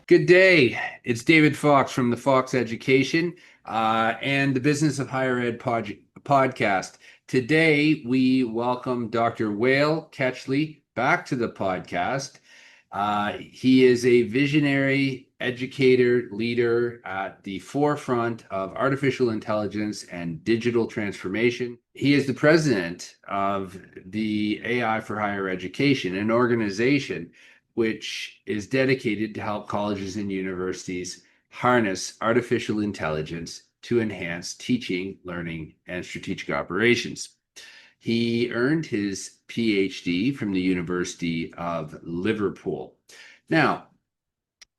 Good day. It's David Fox from the Fox Education and the Business of Higher Ed podcast. Today, we welcome Dr. Wael Kechli back to the podcast. He is a visionary educator, leader at the forefront of artificial intelligence and digital transformation. He is the president of the AI for Higher Education, an organization which is dedicated to help colleges and universities harness artificial intelligence to enhance teaching, learning, and strategic operations. He earned his PhD from the University of Liverpool. Now,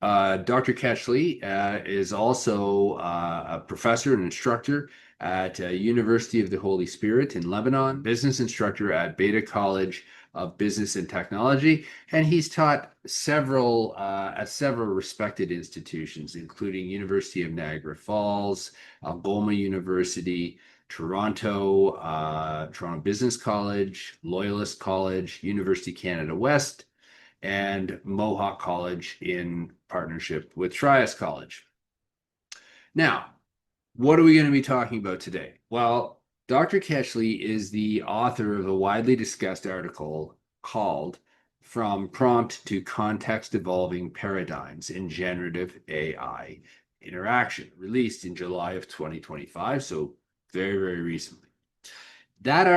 Dr. Kechli is also a professor and instructor at University of the Holy Spirit in Lebanon, business instructor at Beta College of Business and Technology, and he's taught at several respected institutions, including University of Niagara Falls, Algoma University, Toronto Business College, Loyalist College, University Canada West, and Mohawk College in partnership with Trias College. Now, what are we going to be talking about today? Well, Dr. Kechli is the author of a widely discussed article called From Prompt to Context Evolving Paradigms in Generative AI Interaction, released in July of 2025, so very, very recently. In that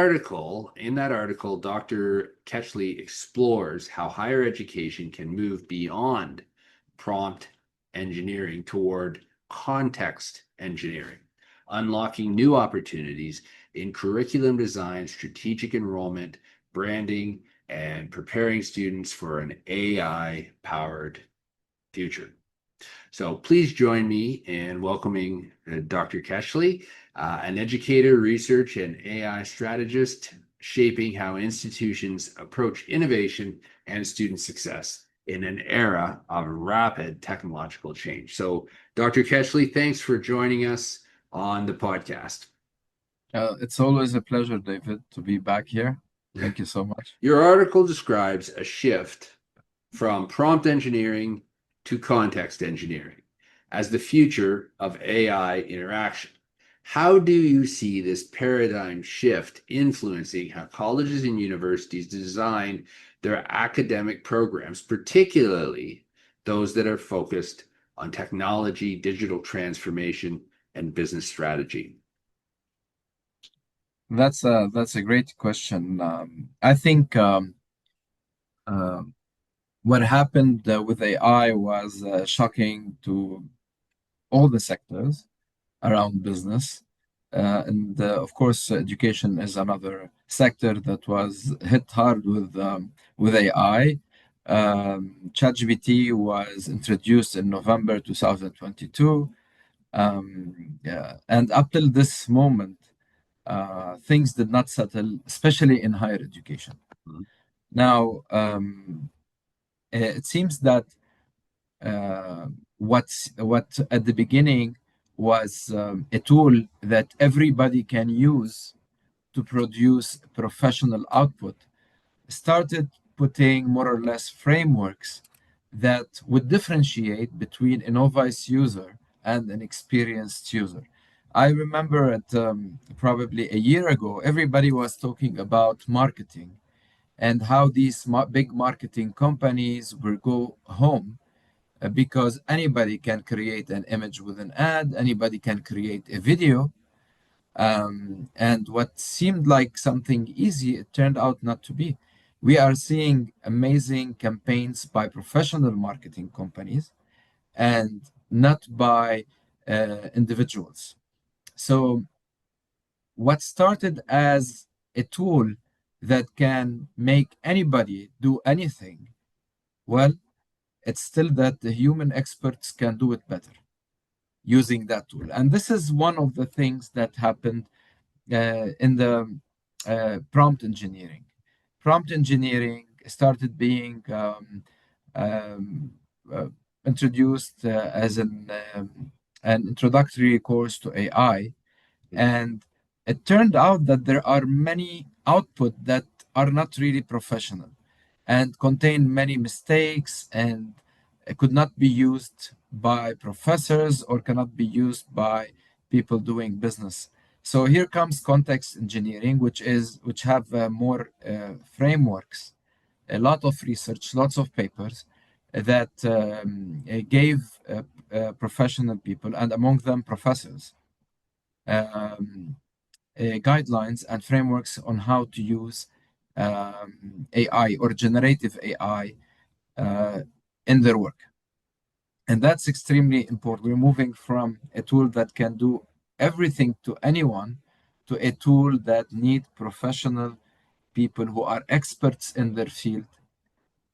article, Dr. Kechli explores how higher education can move beyond prompt engineering toward context engineering, unlocking new opportunities in curriculum design, strategic enrollment, branding, and preparing students for an AI-powered future. So please join me in welcoming Dr. Kechli, an educator, research, and AI strategist, shaping how institutions approach innovation and student success in an era of rapid technological change. So, Dr. Kechli, thanks for joining us on the podcast. It's always a pleasure, David, to be back here. Thank you so much. Your article describes a shift from prompt engineering to context engineering as the future of AI interaction. How do you see this paradigm shift influencing how colleges and universities design their academic programs, particularly those that are focused on technology, digital transformation, and business strategy? That's a great question. I think what happened with AI was shocking to all the sectors around business. Of course, education is another sector that was hit hard with AI. ChatGPT was introduced in November 2022. And up till this moment, things did not settle, especially in higher education. Mhm. Now, it seems that what at the beginning was a tool that everybody can use to produce professional output started putting more or less frameworks that would differentiate between a novice user and an experienced user. I remember probably a year ago, everybody was talking about marketing and how these big marketing companies will go home because anybody can create an image with an ad, anybody can create a video. And what seemed like something easy, it turned out not to be. We are seeing amazing campaigns by professional marketing companies and not by individuals. So, what started as a tool that can make anybody do anything, well, it's still that the human experts can do it better using that tool. And this is one of the things that happened in the prompt engineering. Prompt engineering started being um, uh, introduced as an introductory course to AI. And it turned out that there are many output that are not really professional and contain many mistakes and could not be used by professors or cannot be used by people doing business. So here comes context engineering, which have more frameworks, a lot of research, lots of papers that gave professional people, and among them professors, guidelines and frameworks on how to use AI or generative AI in their work. And that's extremely important. We're moving from a tool that can do everything to anyone to a tool that need professional people who are experts in their field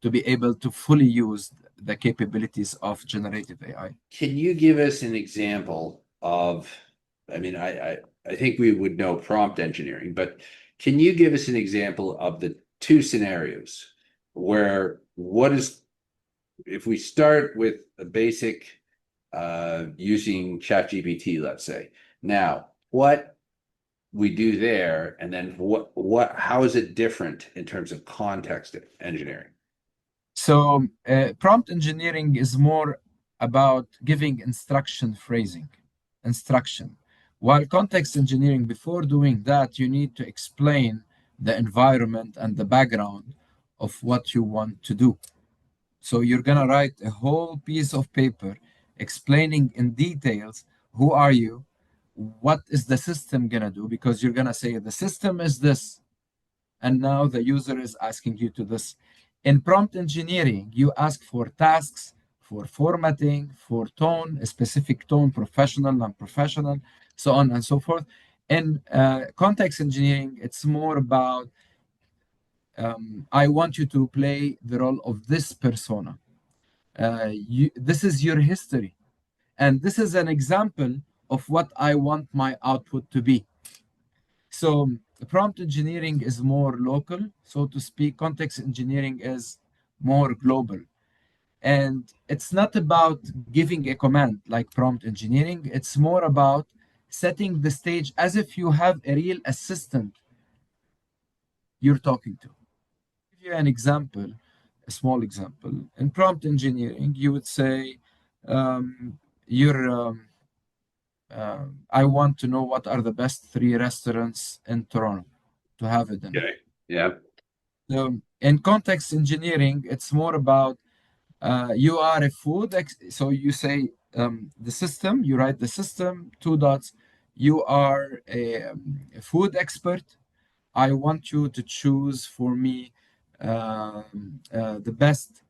to be able to fully use the capabilities of generative AI. Can you give us an example of, I mean, I think we would know prompt engineering, but can you give us an example of the two scenarios where what is, if we start with a basic using ChatGPT, let's say, now what we do there, and then how is it different in terms of context engineering? So prompt engineering is more about giving instruction phrasing, instruction. While context engineering, before doing that, you need to explain the environment and the background of what you want to do. So you're gonna write a whole piece of paper explaining in details who are you, what is the system gonna do, because you're gonna say the system is this, and now the user is asking you to this. In prompt engineering, you ask for tasks, for formatting, for tone, a specific tone, professional, non-professional, so on and so forth. In context engineering, it's more about I want you to play the role of this persona. This is your history, and this is an example of what I want my output to be. So prompt engineering is more local, so to speak. Context engineering is more global. And it's not about giving a command like prompt engineering. It's more about setting the stage as if you have a real assistant you're talking to. I'll give you an example, a small example. In prompt engineering, you would say, you're I want to know what are the best three restaurants in Toronto to have a dinner. Okay. Yeah. So in context engineering, it's more about you are a so you say the system, you write the system, two dots, you are a food expert. I want you to choose for me the best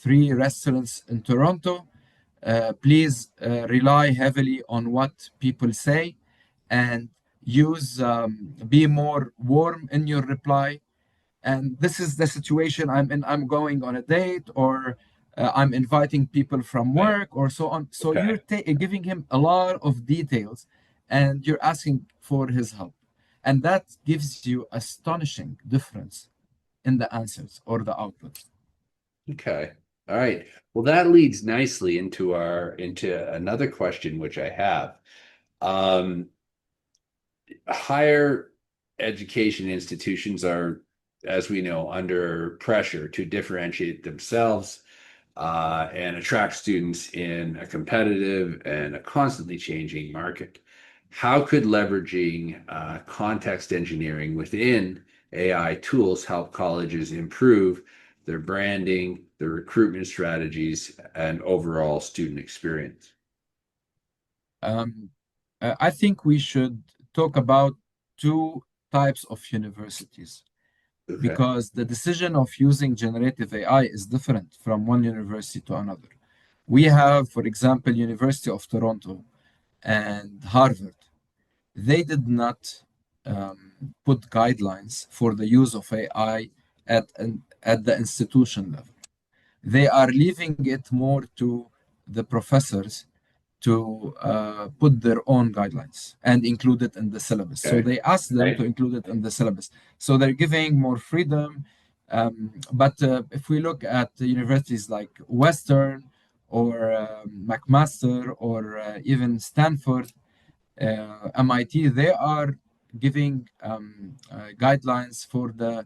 three restaurants in Toronto. Please rely heavily on what people say and use be more warm in your reply. And this is the situation I'm in. I'm going on a date, or I'm inviting people from Right. work, or so on. So Okay. you're giving him a lot of details, and you're asking for his help, and that gives you astonishing difference in the answers or the output. Okay. All right. Well, that leads nicely into another question which I have. Um, Higher education institutions are, as we know, under pressure to differentiate themselves and attract students in a competitive and a constantly changing market. How could leveraging context engineering within AI tools help colleges improve their branding, their recruitment strategies, and overall student experience? Um, I think we should talk about two types of universities, Okay. because the decision of using generative AI is different from one university to another. We have, for example, University of Toronto and Harvard. They did not put guidelines for the use of AI at the institution level. They are leaving it more to the professors to put their own guidelines and include it in the syllabus. So Okay. they ask them to Right. include it in the syllabus. So they're giving more freedom. But if we look at the universities like Western or McMaster or even Stanford, MIT, they are giving guidelines for the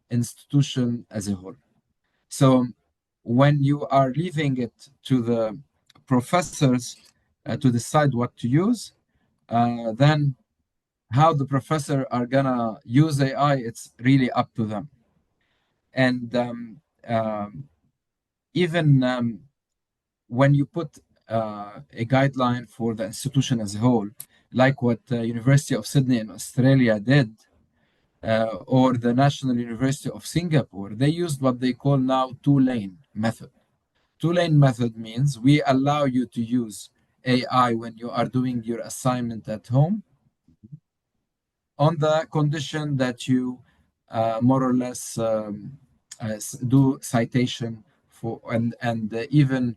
institution as a whole. So when you are leaving it to the professors to decide what to use, then how the professor are gonna use AI, it's really up to them. And even when you put a guideline for the institution as a whole, like what University of Sydney in Australia did, or the National University of Singapore, they used what they call now two-lane method. Two-lane method means we allow you to use AI when you are doing your assignment at home, on the condition that you more or less do citation for and even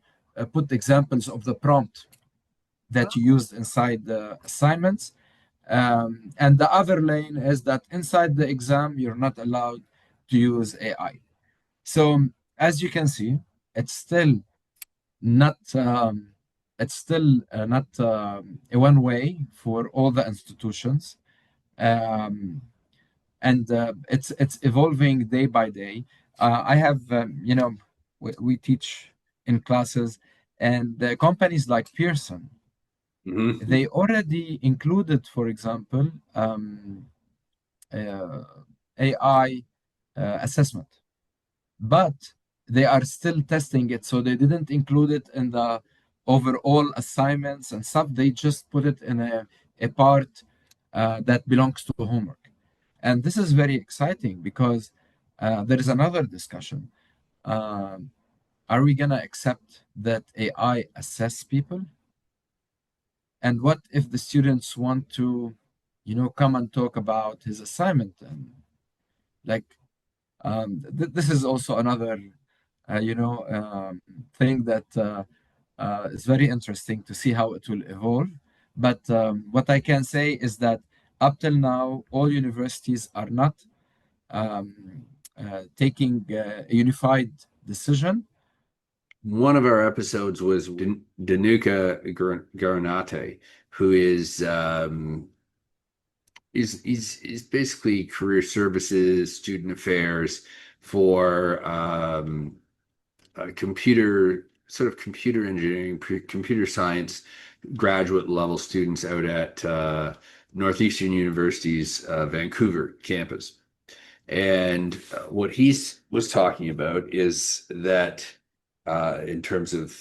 put examples of the prompt that you used inside the assignments. And the other lane is that inside the exam, you're not allowed to use AI. So as you can see, it's still not a one way for all the institutions. Um, and it's evolving day by day. I have, we teach in classes, and the companies like Pearson, Mm-hmm. they already included, for example, uh, AI assessment, but they are still testing it, so they didn't include it in the overall assignments and stuff. They just put it in a part that belongs to homework. And this is very exciting because there is another discussion. Um, are we going to accept that AI assess people? And what if the students want to, come and talk about his assignment? And like, this is also another, thing that is very interesting to see how it will evolve. But what I can say is that up till now, all universities are not taking a unified decision. One of our episodes was Danuka Garanate, who is he's basically career services, student affairs for computer engineering, computer science graduate level students out at Northeastern University's Vancouver campus. And what he's was talking about is that in terms of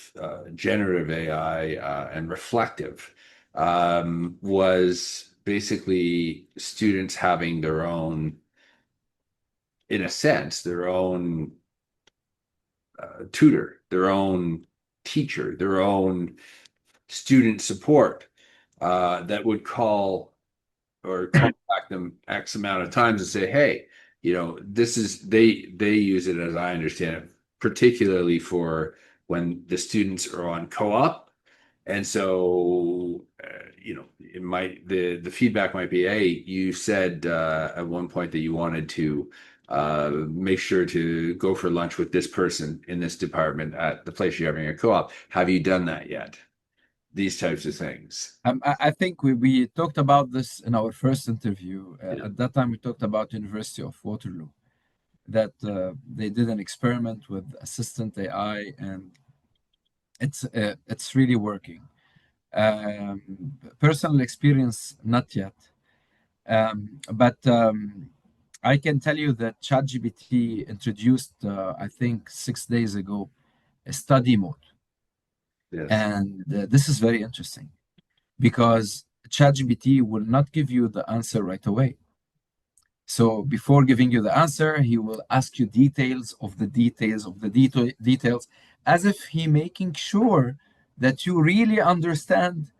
generative AI and reflective, was basically students having their own, in a sense, their own tutor, their own teacher, their own student support that would call or contact them X amount of times and say, hey, this is they use it, as I understand it, particularly for when the students are on co-op. And so, it might the feedback might be, hey, you said at one point that you wanted to make sure to go for lunch with this person in this department at the place you're having a co-op. Have you done that yet? These types of things. I think we talked about this in our first interview. Yeah. At that time, we talked about University of Waterloo, that they did an experiment with assistant AI, and it's really working. Personal experience, not yet. But I can tell you that ChatGPT introduced, I think 6 days ago, a study mode. Yes. And this is very interesting because ChatGPT will not give you the answer right away. So before giving you the answer, he will ask you details of the details of the details, as if he making sure that you really understand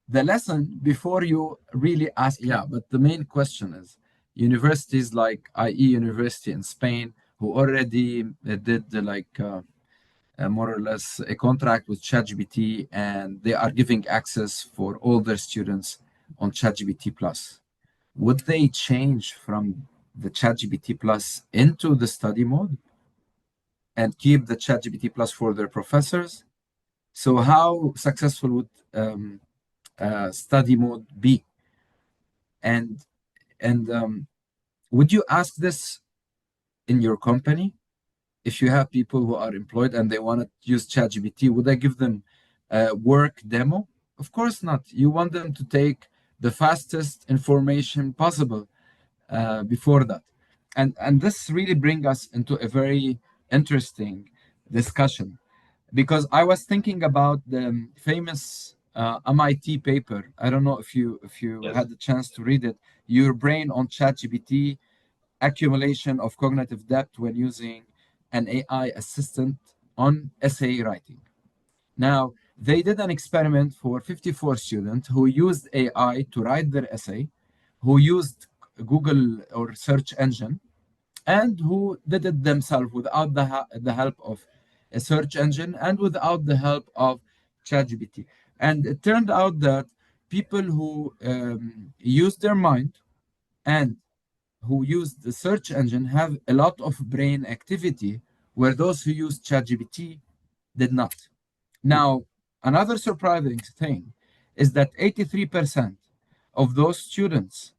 the lesson before you really ask. Yeah, but the main question is universities like IE University in Spain, who already did more or less a contract with ChatGPT, and they are giving access for all their students on ChatGPT Plus. Would they change from the ChatGPT Plus into the study mode and keep the ChatGPT Plus for their professors? So how successful would study mode be? And would you ask this in your company? if you have people who are employed and they want to use ChatGPT, would I give them a work demo? Of course not. You want them to take the fastest information possible before that. And this really brings us into a very interesting discussion, because I was thinking about the famous MIT paper. I don't know if you Yes. had the chance to read it. Your brain on ChatGPT, accumulation of cognitive depth when using an AI assistant on essay writing. Now, they did an experiment for 54 students who used AI to write their essay, who used Google or search engine, and who did it themselves without the help of a search engine and without the help of ChatGPT. And it turned out that people who used their mind and who used the search engine have a lot of brain activity, where those who used ChatGPT did not. Now, another surprising thing is that 83% of those students,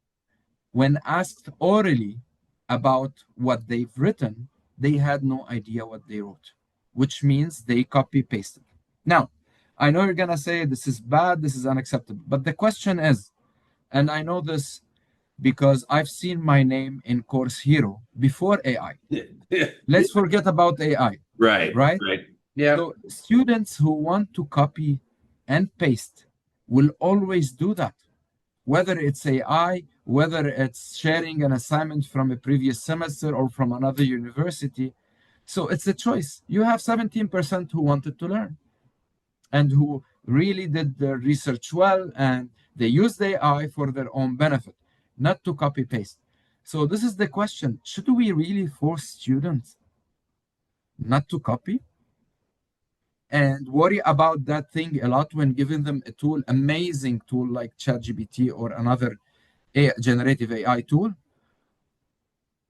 when asked orally about what they've written, they had no idea what they wrote, which means they copy pasted. Now, I know you're going to say this is bad, this is unacceptable, but the question is, and I know this because I've seen my name in Course Hero before AI. Let's forget about AI, Right, right? right. Yeah. So students who want to copy and paste will always do that, whether it's AI, whether it's sharing an assignment from a previous semester or from another university. So it's a choice. You have 17% who wanted to learn and who really did their research well, and they use the AI for their own benefit, not to copy paste. So this is the question. Should we really force students not to copy and worry about that thing a lot when giving them a tool, amazing tool like ChatGPT or another generative AI tool?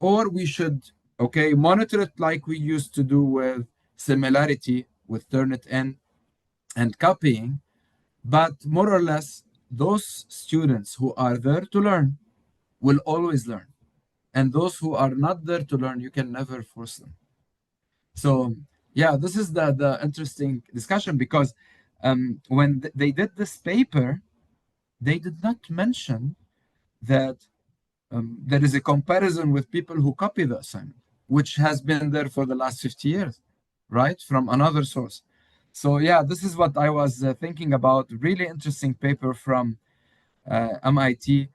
Or we should, okay, monitor it like we used to do with similarity, with Turnitin and copying, but more or less, those students who are there to learn will always learn. And those who are not there to learn, you can never force them. So, yeah, this is the interesting discussion, because when they did this paper, they did not mention that there is a comparison with people who copy the assignment, which has been there for the last 50 years, right? From another source. So, yeah, this is what I was thinking about. Really interesting paper from MIT.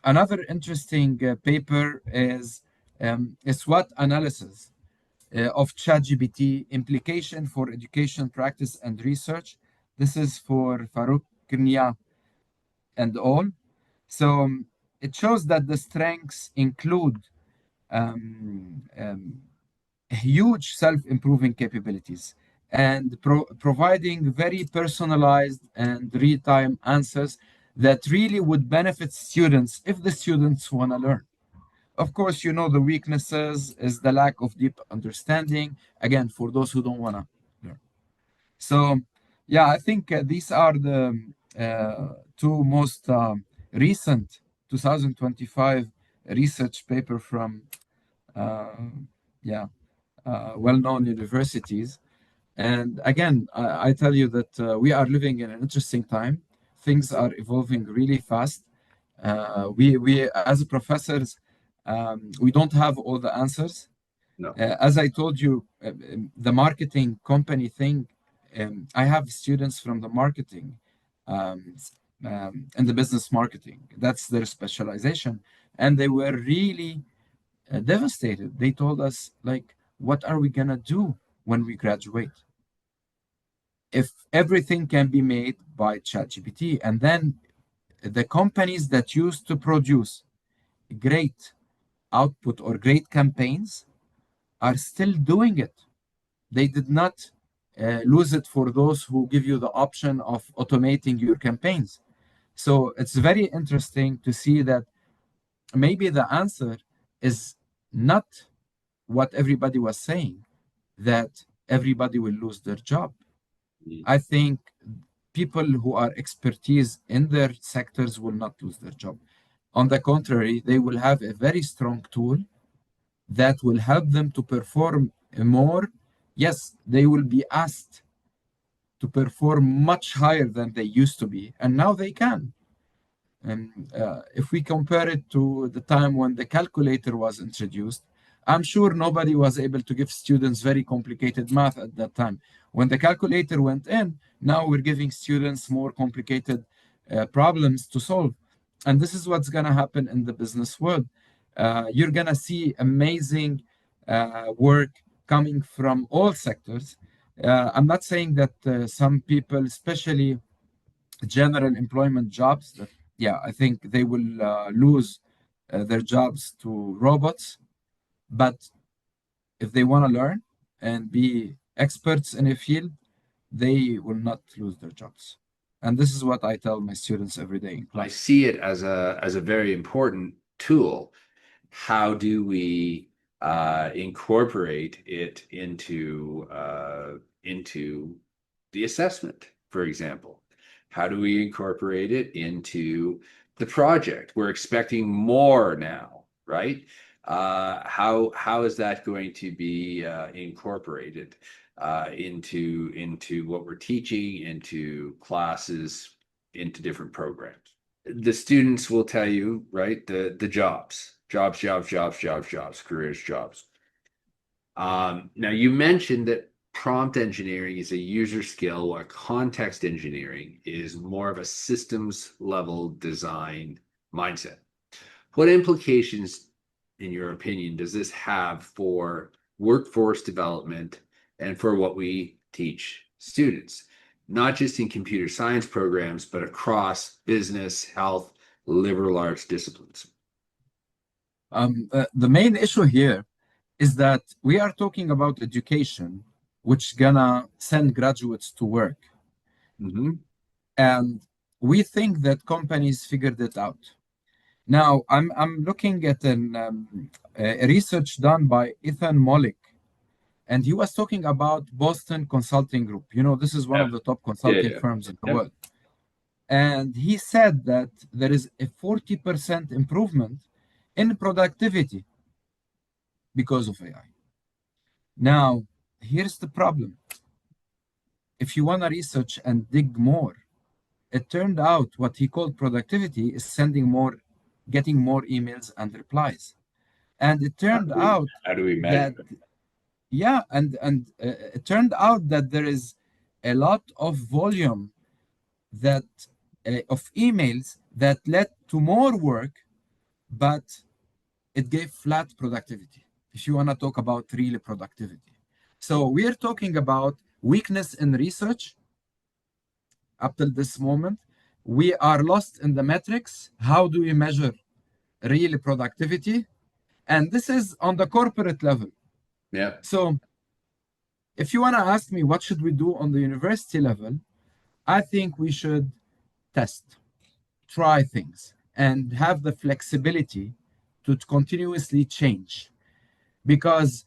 Another interesting paper is a SWOT analysis of ChatGPT implication for education practice and research. This is for Farouk Kirnia and all. So it shows that the strengths include um, um, huge self-improving capabilities and providing very personalized and real-time answers that really would benefit students if the students want to learn. Of course, you know, the weaknesses is the lack of deep understanding, again, for those who don't want to learn. So, yeah, I think these are the two most recent 2025 research paper from, uh, yeah, well-known universities. And again, I tell you that we are living in an interesting time. Things are evolving really fast. We as professors, we don't have all the answers. No. As I told you, the marketing company thing, I have students from the marketing and the business marketing. That's their specialization. And they were really devastated. They told us, like, what are we going to do when we graduate? If everything can be made by ChatGPT, and then the companies that used to produce great output or great campaigns are still doing it. They did not lose it for those who give you the option of automating your campaigns. So it's very interesting to see that maybe the answer is not what everybody was saying, that everybody will lose their job. I think people who are expertise in their sectors will not lose their job. On the contrary, they will have a very strong tool that will help them to perform more, yes, they will be asked to perform much higher than they used to be, and now they can. And if we compare it to the time when the calculator was introduced, I'm sure nobody was able to give students very complicated math at that time. When the calculator went in, now we're giving students more complicated problems to solve. And this is what's going to happen in the business world. You're going to see amazing work coming from all sectors. I'm not saying that some people, especially general employment jobs, that yeah, I think they will lose their jobs to robots. But if they want to learn and be experts in a field, they will not lose their jobs. And this is what I tell my students every day in I class. see it as a very important tool. How do we incorporate it into the assessment, for example? How do we incorporate it into the project? We're expecting more now, right? How is that going to be incorporated into what we're teaching, into classes, into different programs? The students will tell you, right, the jobs, careers, jobs. Now you mentioned that prompt engineering is a user skill, while context engineering is more of a systems level design mindset. What implications, in your opinion, does this have for workforce development and for what we teach students, not just in computer science programs, but across business, health, liberal arts disciplines? The main issue here is that we are talking about education, which gonna send graduates to work. Mm-hmm. And we think that companies figured it out. Now, I'm looking at a research done by Ethan Mollick, and he was talking about Boston Consulting Group. You know, this is one Yeah. of the top Yeah, consulting yeah. firms in the Yep. world. And he said that there is a 40% improvement in productivity because of AI. Now, here's the problem. If you want to research and dig more, it turned out what he called productivity is getting more emails and replies. And it turned out How do we that, measure it? yeah, and it turned out that there is a lot of volume that of emails that led to more work, but it gave flat productivity. If you want to talk about real productivity, so we are talking about weakness in research up till this moment. We are lost in the metrics. How do we measure real productivity? And this is on the corporate level. Yeah. So if you want to ask me what should we do on the university level, I think we should test, try things, and have the flexibility to continuously change. Because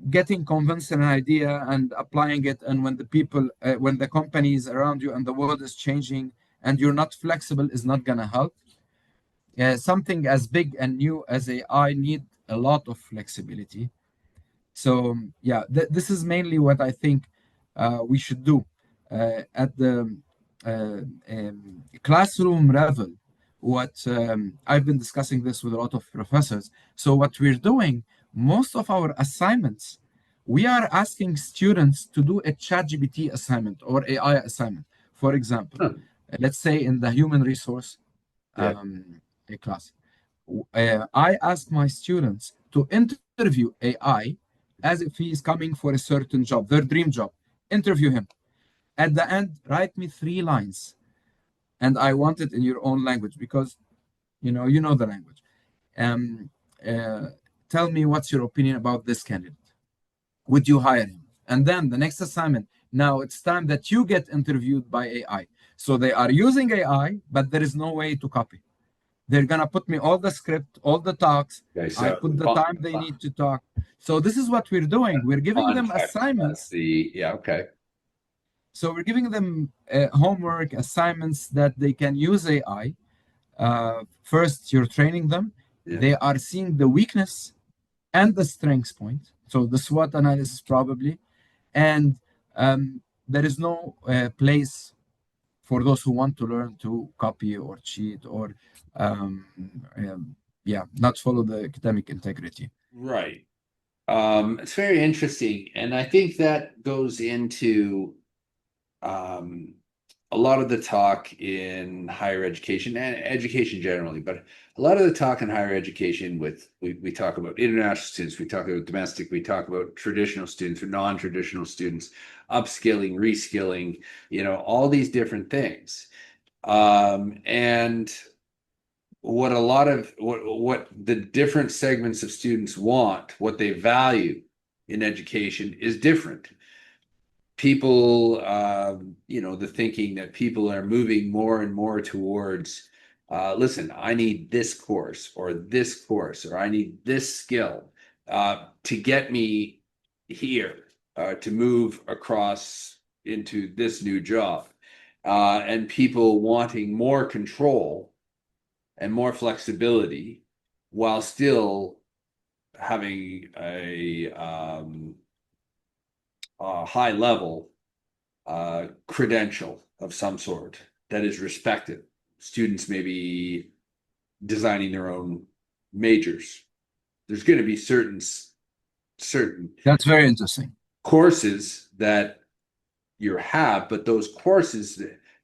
getting convinced in an idea and applying it, and when the companies around you and the world is changing and you're not flexible, is not going to help. Something as big and new as AI need a lot of flexibility. So yeah, this is mainly what I think we should do at the classroom level. What I've been discussing this with a lot of professors. So what we're doing, most of our assignments, we are asking students to do a ChatGPT assignment or AI assignment. For example, Huh. let's say in the human resource Yeah. a class, I ask my students to interview AI as if he is coming for a certain job, their dream job. Interview him. At the end, write me 3 lines, and I want it in your own language because you know the language. Um, uh, Tell me what's your opinion about this candidate. Would you hire him? And then the next assignment. Now it's time that you get interviewed by AI. So they are using AI, but there is no way to copy. They're gonna put me all the script, all the talks. Okay. I So put the time they need to talk. So this is what we're doing. We're giving them context. That's assignments. the yeah. Okay. So we're giving them homework assignments that they can use AI. First, you're training them. Yeah. They are seeing the weakness and the strengths point. So the SWOT analysis probably, and there is no place for those who want to learn to copy or cheat or um, not follow the academic integrity. Right. It's very interesting, and I think that goes into um, a lot of the talk in higher education and education generally, but a lot of the talk in higher education we talk about international students, we talk about domestic, we talk about traditional students or non-traditional students, upskilling, reskilling, all these different things. And what a lot of what the different segments of students want, what they value in education is different. People, the thinking that people are moving more and more towards, listen, I need this course or this course, or I need this skill to get me here, to move across into this new job. And people wanting more control and more flexibility while still having a high level credential of some sort that is respected. Students may be designing their own majors. There's going to be certain That's very interesting. courses that you have, but those courses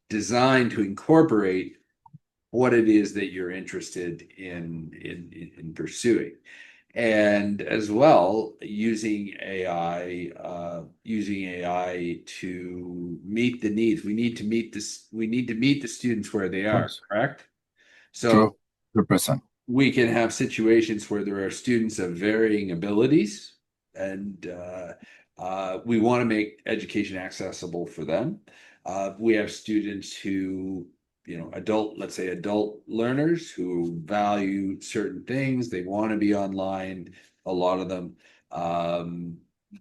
designed to incorporate what it is that you're interested in pursuing. And as well, using AI to meet the needs. We need to meet the students where they Of are, course. correct? So True. 100%. we can have situations where there are students of varying abilities, and we want to make education accessible for them. We have students who, let's say adult learners who value certain things. They want to be online, a lot of them.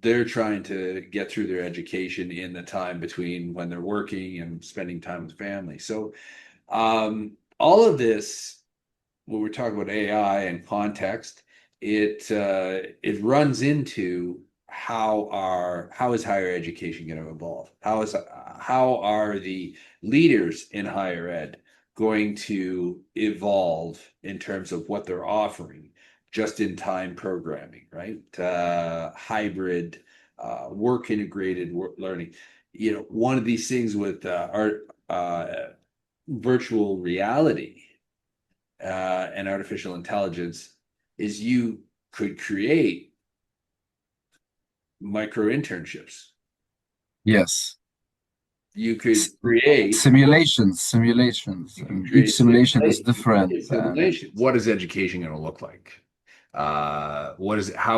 They're trying to get through their education in the time between when they're working and spending time with family. So all of this, when we're talking about AI and context, it runs into how is higher education going to evolve? How are the leaders in higher ed going to evolve in terms of what they're offering? Just in time programming, right? Hybrid, work integrated learning. One of these things with our virtual reality and artificial intelligence is you could create micro-internships. Yes. You could create Simulations. And each simulation is different. simulation. What is education going to look like? How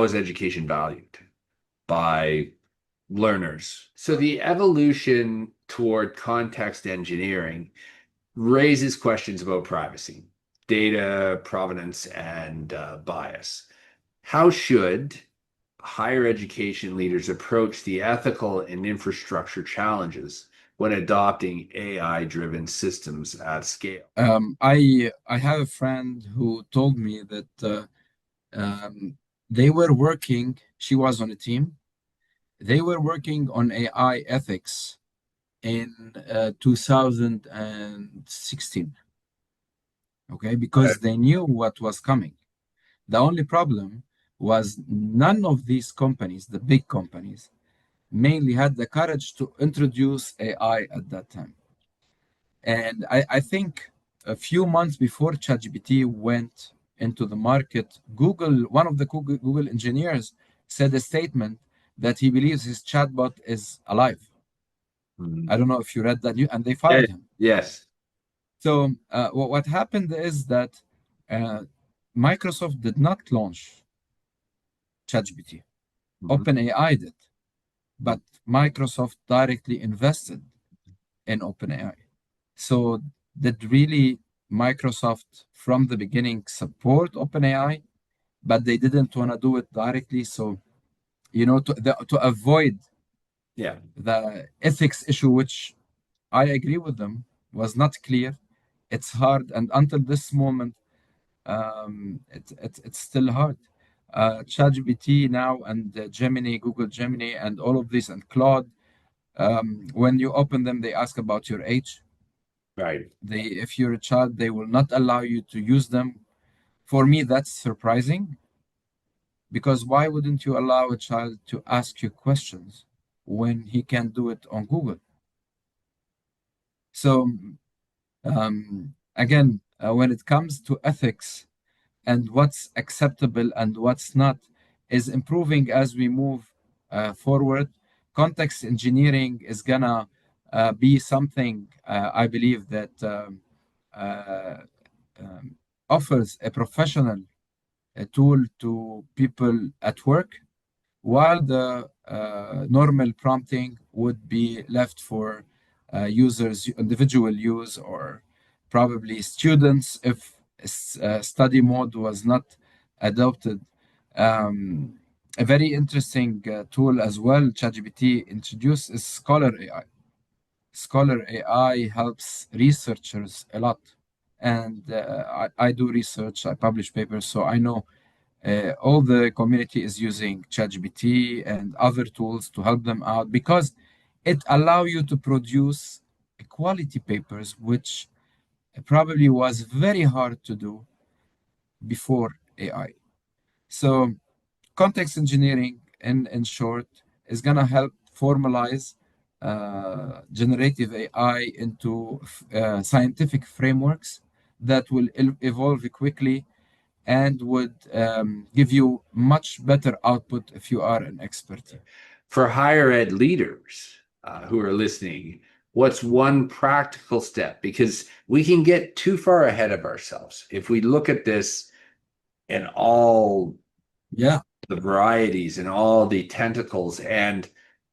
is education valued by learners? So the evolution toward context engineering raises questions about privacy, data provenance, and bias. How should higher education leaders approach the ethical and infrastructure challenges when adopting AI-driven systems at scale? I have a friend who told me that they were working. She was on a team. They were working on AI ethics in 2016. Okay, because they knew what was coming. The only problem was none of these companies, the big companies, mainly had the courage to introduce AI at that time. And I think a few months before ChatGPT went into the market, one of the Google engineers said a statement that he believes his chatbot is alive. I don't know if you read that news, and they fired him. Yes. So what happened is that uh, Microsoft did not launch ChatGPT. OpenAI did, but Microsoft directly invested in OpenAI. So did really Microsoft from the beginning support OpenAI, but they didn't want to do it directly. So to avoid Yeah. the ethics issue, which I agree with them, was not clear. It's hard, and until this moment, it's still hard. ChatGPT now and Gemini, Google Gemini, and all of this, and Claude. When you open them, they ask about your age. Right. If you're a child, they will not allow you to use them. For me, that's surprising because why wouldn't you allow a child to ask you questions when he can do it on Google? So again, when it comes to ethics and what's acceptable and what's not, is improving as we move forward. Context engineering is gonna be something I believe that uh, offers a professional tool to people at work, while the normal prompting would be left for users, individual use, or probably students if study mode was not adopted. Um, a very interesting tool as well, ChatGPT introduced, is Scholar AI. Scholar AI helps researchers a lot. And I do research, I publish papers, so I know all the community is using ChatGPT and other tools to help them out because it allow you to produce quality papers, which probably was very hard to do before AI. So context engineering, in short, is going to help formalize generative AI into scientific frameworks that will evolve quickly and would give you much better output if you are an expert. For higher ed leaders who are listening, what's one practical step? Because we can get too far ahead of ourselves if we look at this in all Yeah. the varieties and all the tentacles and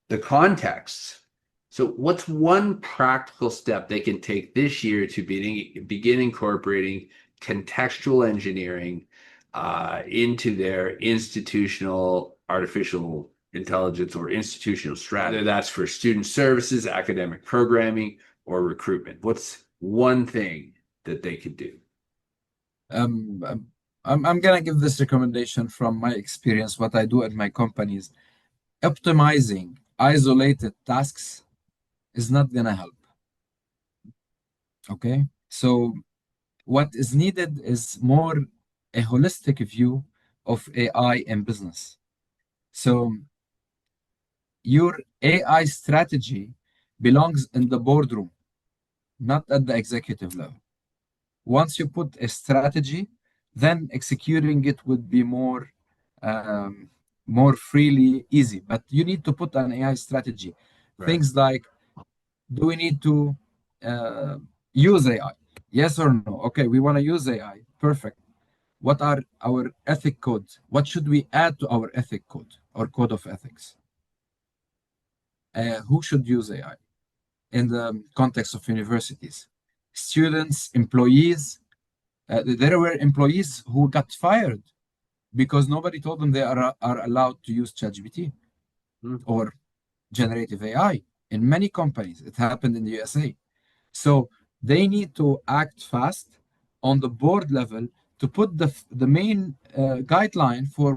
the contexts. So, what's one practical step they can take this year to begin incorporating contextual engineering into their institutional artificial intelligence or institutional strategy? Whether that's for student services, academic programming, or recruitment. What's one thing that they could do? I'm gonna give this recommendation from my experience, what I do at my companies. Optimizing isolated tasks is not gonna help. Okay, so what is needed is more a holistic view of AI in business. So your AI strategy belongs in the boardroom, not at the executive level. Once you put a strategy, then executing it would be um, more freely easy. But you need to put an AI strategy. Right. Things like, do we need to uh, use AI? Yes or no? Okay, we want to use AI. Perfect. What are our ethic codes? What should we add to our ethic code or code of ethics? Who should use AI in the context of universities? Students, employees. There were employees who got fired because nobody told them they are allowed to use ChatGPT or generative AI. In many companies, it happened in the USA. So they need to act fast on the board level to put the main guideline for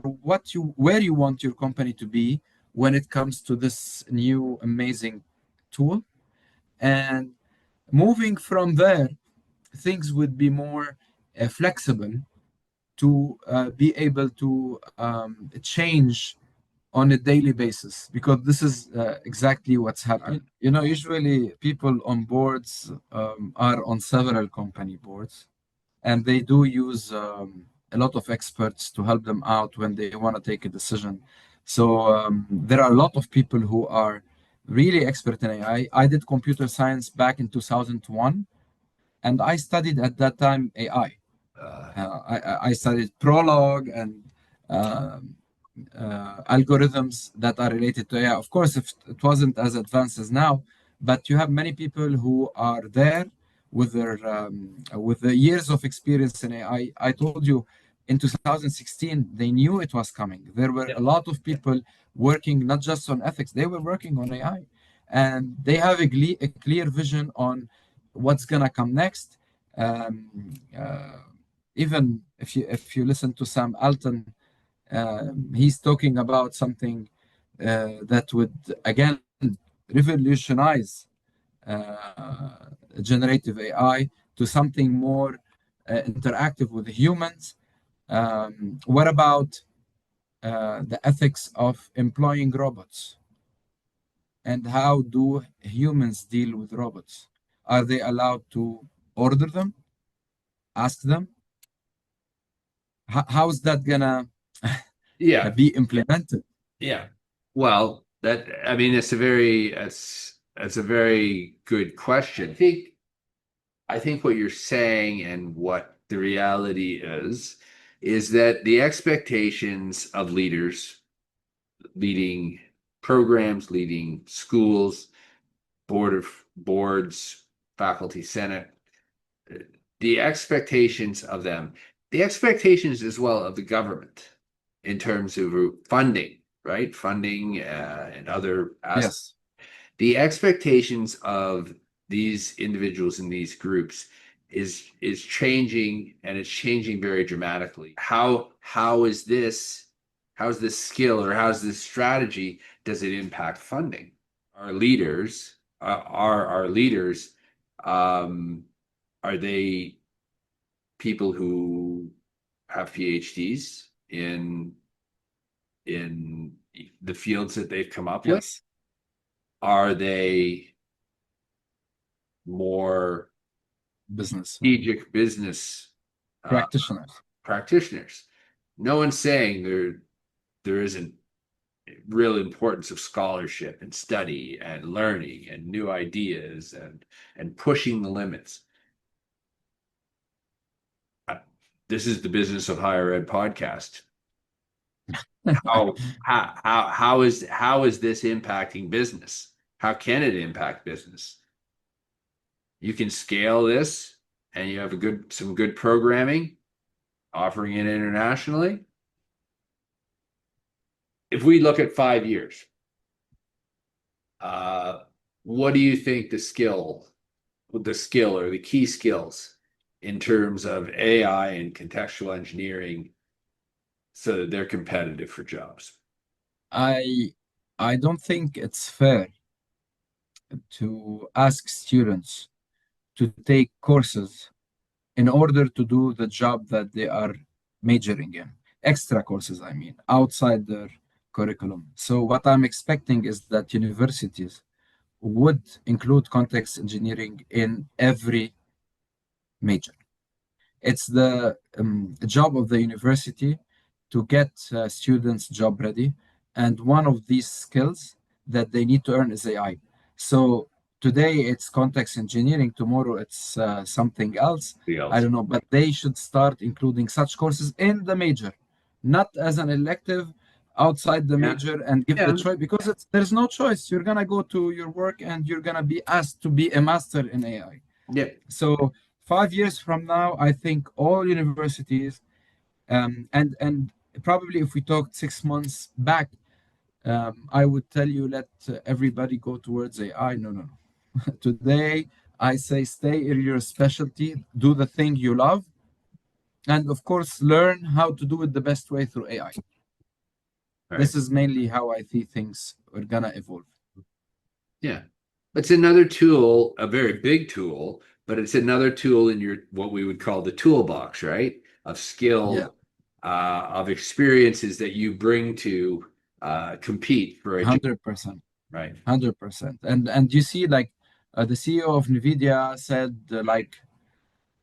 where you want your company to be when it comes to this new amazing tool. And moving from there, things would be more flexible to be able to change on a daily basis, because this is exactly what's happening. You know, usually people on boards are on several company boards, and they do use a lot of experts to help them out when they want to take a decision. So there are a lot of people who are really expert in AI. I did computer science back in 2001, and I studied at that time AI. I studied Prolog and algorithms that are related to AI. Of course, if it wasn't as advanced as now, but you have many people who are there with their with the years of experience in AI. I told you, in 2016 they knew it was coming. There were a lot of people working not just on ethics; they were working on AI, and they have a clear vision on what's gonna come next. Um, uh, Even if you listen to Sam Alton, He's talking about something that would again revolutionize generative AI to something more interactive with humans. What about the ethics of employing robots? And how do humans deal with robots? Are they allowed to order them, ask them? How's that gonna Yeah, be implemented? yeah. Well, that I mean, it's a very good question. I think what you're saying and what the reality is that the expectations of leaders leading programs, leading schools, boards, faculty senate, the expectations of them, the expectations as well of the government in terms of funding, right? Funding and other aspects. Yes, The expectations of these individuals in these groups is changing, and it's changing very dramatically. How's this skill or how's this strategy, does it impact funding? Our leaders are our leaders, um, are they people who have PhDs in the fields that they've come up with? yes, Are they more business strategic business uh, practitioners. practitioners? No one's saying there isn't real importance of scholarship and study and learning and new ideas and pushing the limits. Uh, This is the Business of Higher Ed podcast. How is this impacting business? How can it impact business? You can scale this, and you have some good programming, offering it internationally. If we look at 5 years, uh, what do you think the skill or the key skills in terms of AI and contextual engineering so that they're competitive for jobs? I I don't think it's fair to ask students to take courses in order to do the job that they are majoring in. Extra courses, I mean, outside their curriculum. So what I'm expecting is that universities would include context engineering in every major. It's the job of the university to get students job ready, and one of these skills that they need to earn is AI. So today it's context engineering, tomorrow it's something else. The I else. don't know, but they should start including such courses in the major, not as an elective outside the Yeah. major and give the Yeah. choice because there's no choice. You're gonna go to your work and you're gonna be asked to be a master in AI. Yeah. So 5 years from now, I think all universities, and probably if we talked 6 months back, I would tell you let everybody go towards AI. No, no, no. Today, I say stay in your specialty, do the thing you love, and of course, learn how to do it the best way through AI. Right. This is mainly how I see things are gonna evolve. Yeah. It's another tool, a very big tool, but it's another tool in your what we would call the toolbox, right? Of Yeah, skill, of experiences that you bring to compete for a job, 100%. right? 100%. And you see, like the CEO of NVIDIA said, like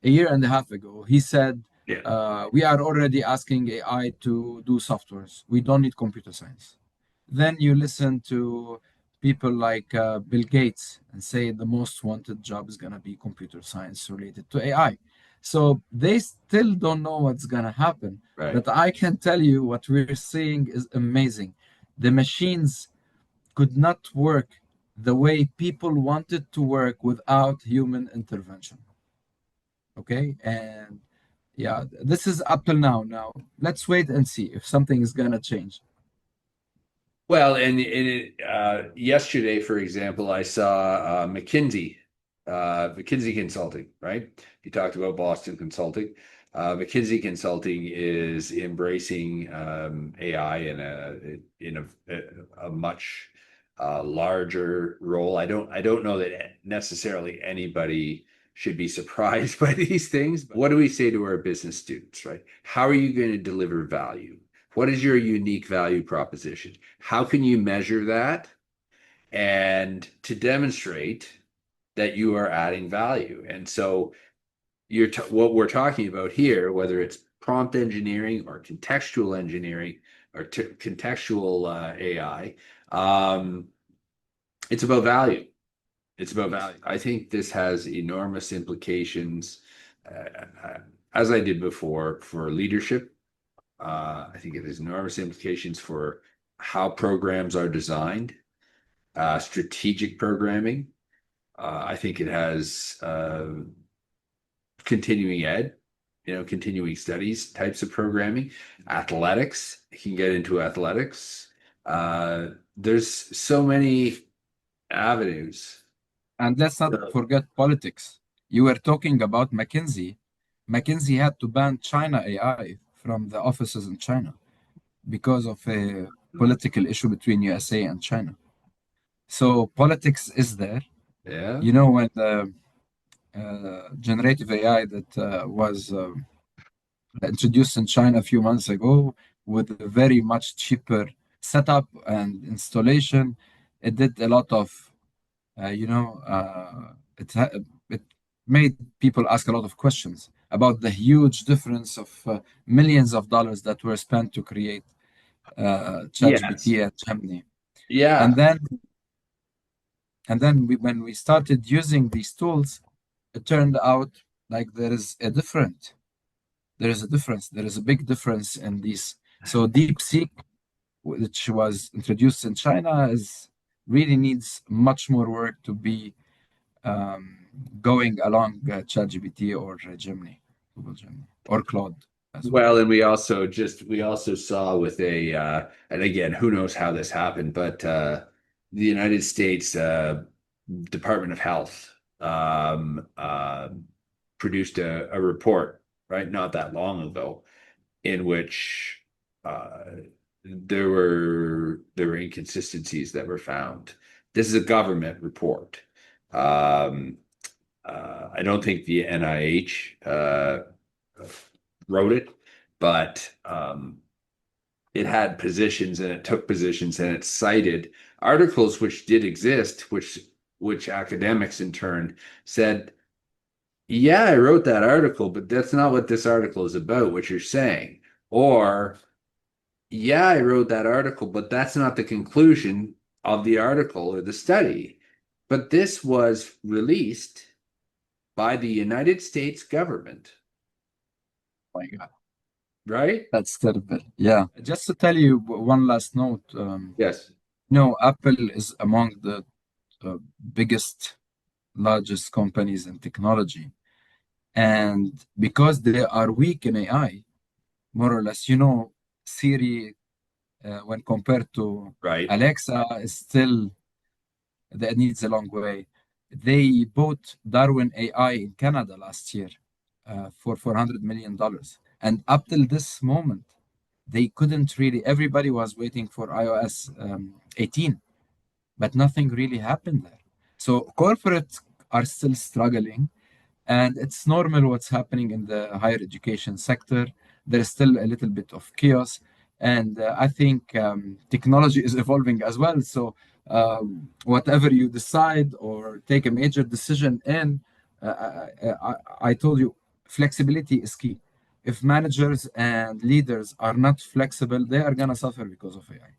a year and a half ago, he said, Yeah. we are already asking AI to do softwares. We don't need computer science. Then you listen to people like Bill Gates and say the most wanted job is going to be computer science related to AI. So they still don't know what's going to happen. Right. But I can tell you what we're seeing is amazing. The machines could not work the way people wanted to work without human intervention. Okay. And yeah, this is up till now. Now, let's wait and see if something is going to change. Well, yesterday, for example, I saw McKinsey Consulting, right? You talked about Boston Consulting. McKinsey Consulting is embracing AI in a much larger role. I don't know that necessarily anybody should be surprised by these things. What do we say to our business students, right? How are you going to deliver value? What is your unique value proposition? How can you measure that? And to demonstrate that you are adding value. And so what we're talking about here, whether it's prompt engineering or contextual engineering or contextual AI, it's about value. It's about value. I think this has enormous implications, as I did before, for leadership. I think it has enormous implications for how programs are designed, strategic programming. I think it has continuing ed, continuing studies types of programming, athletics. You can get into athletics. There's so many avenues. And let's not forget politics. You were talking about McKinsey. McKinsey had to ban China AI from the offices in China because of a political issue between USA and China. So politics is there. Yeah. You know, when the generative AI that was introduced in China a few months ago with a very much cheaper setup and installation, it did a lot of, it made people ask a lot of questions about the huge difference of millions of dollars that were spent to create ChatGPT Yes. and Gemini. Yeah. And then when we started using these tools, it turned out like there is a difference. There is a big difference in these. So DeepSeek, which was introduced in China, is really needs much more work to be going along ChatGPT or Gemini, Google Gemini, or Claude as well. Well, and we also saw with and again, who knows how this happened, but the United States Department of Health produced a report, right, not that long ago, in which there were inconsistencies that were found. This is a government report. I don't think the NIH wrote it, but it had positions and it took positions and it cited articles which did exist, which academics in turn said, yeah, I wrote that article, but that's not what this article is about, what you're saying. Or, yeah, I wrote that article, but that's not the conclusion of the article or the study. But this was released by the United States government. Oh my God. Right? That's terrible. Yeah. Just to tell you one last note. Yes. Apple is among the biggest, largest companies in technology. And because they are weak in AI, more or less, Siri, when compared to Right. Alexa, is still, that needs a long way. They bought Darwin AI in Canada last year for $400 million. And up till this moment, they couldn't really, everybody was waiting for iOS 18, but nothing really happened there. So corporates are still struggling, and it's normal what's happening in the higher education sector. There's still a little bit of chaos, and I think technology is evolving as well. So whatever you decide or take a major decision in, I told you, flexibility is key. If managers and leaders are not flexible, they are gonna suffer because of AI.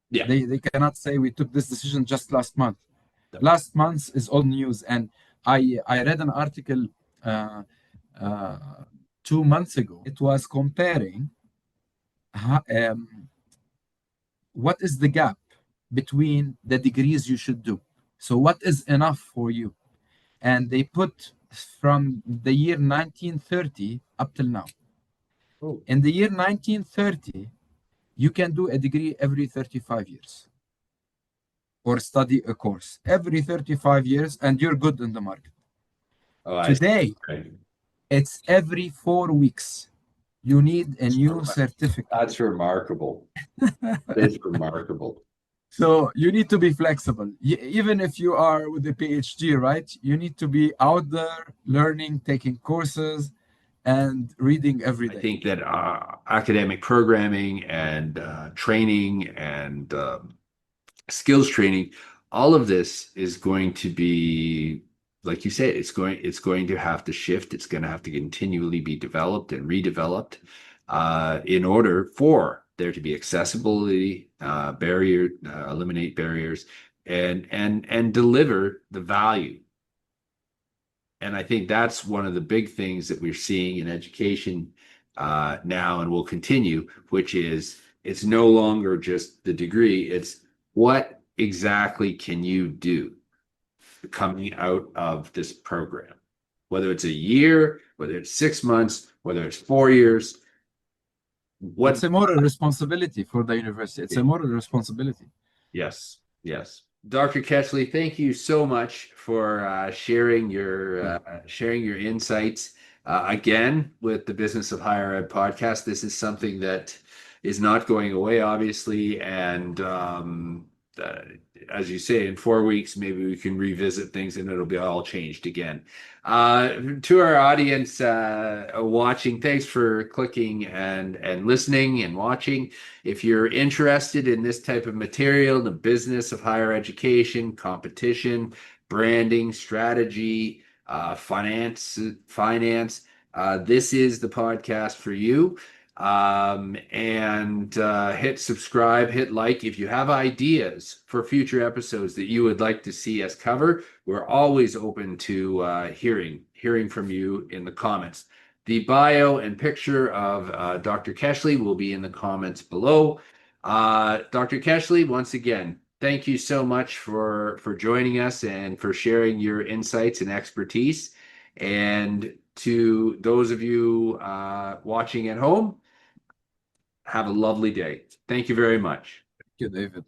Yeah. They cannot say we took this decision just last month. No. Last month is old news, and I read an article uh, uh, 2 months ago. It was comparing what is the gap between the degrees you should do. So what is enough for you? And they put from the year 1930 up till now. Oh. In the year 1930, you can do a degree every 35 years or study a course every 35 years, and you're good in the market. Oh, I see. Today, Okay. It's every 4 weeks. You need a new certificate. That's remarkable. It's remarkable. So you need to be flexible. Even if you are with a PhD, right? You need to be out there learning, taking courses, and reading every I day. think that academic programming and training and skills training, all of this is going to be, like you said, it's going to have to shift. It's going to have to continually be developed and redeveloped in order for there to be accessibility, eliminate barriers, and deliver the value. And I think that's one of the big things that we're seeing in education now and will continue, which is it's no longer just the degree, it's what exactly can you do coming out of this program? Whether it's a year, whether it's 6 months, whether it's 4 years, It's what a moral responsibility for the university. It's a moral responsibility. Yes, yes. Dr. Kechli, thank you so much for sharing your insights. Again, with the Business of Higher Ed podcast, this is something that is not going away, obviously, and uh, as you say, in 4 weeks, maybe we can revisit things and it'll be all changed again. To our audience watching, thanks for clicking and listening and watching. If you're interested in this type of material, the business of higher education, competition, branding, strategy, finance, this is the podcast for you. And hit subscribe, hit like. If you have ideas for future episodes that you would like to see us cover, we're always open to hearing from you in the comments. The bio and picture of Dr. Kechli will be in the comments below. Dr. Kechli, once again, thank you so much for joining us and for sharing your insights and expertise. And to those of you watching at home, have a lovely day. Thank you very much. Thank you, David.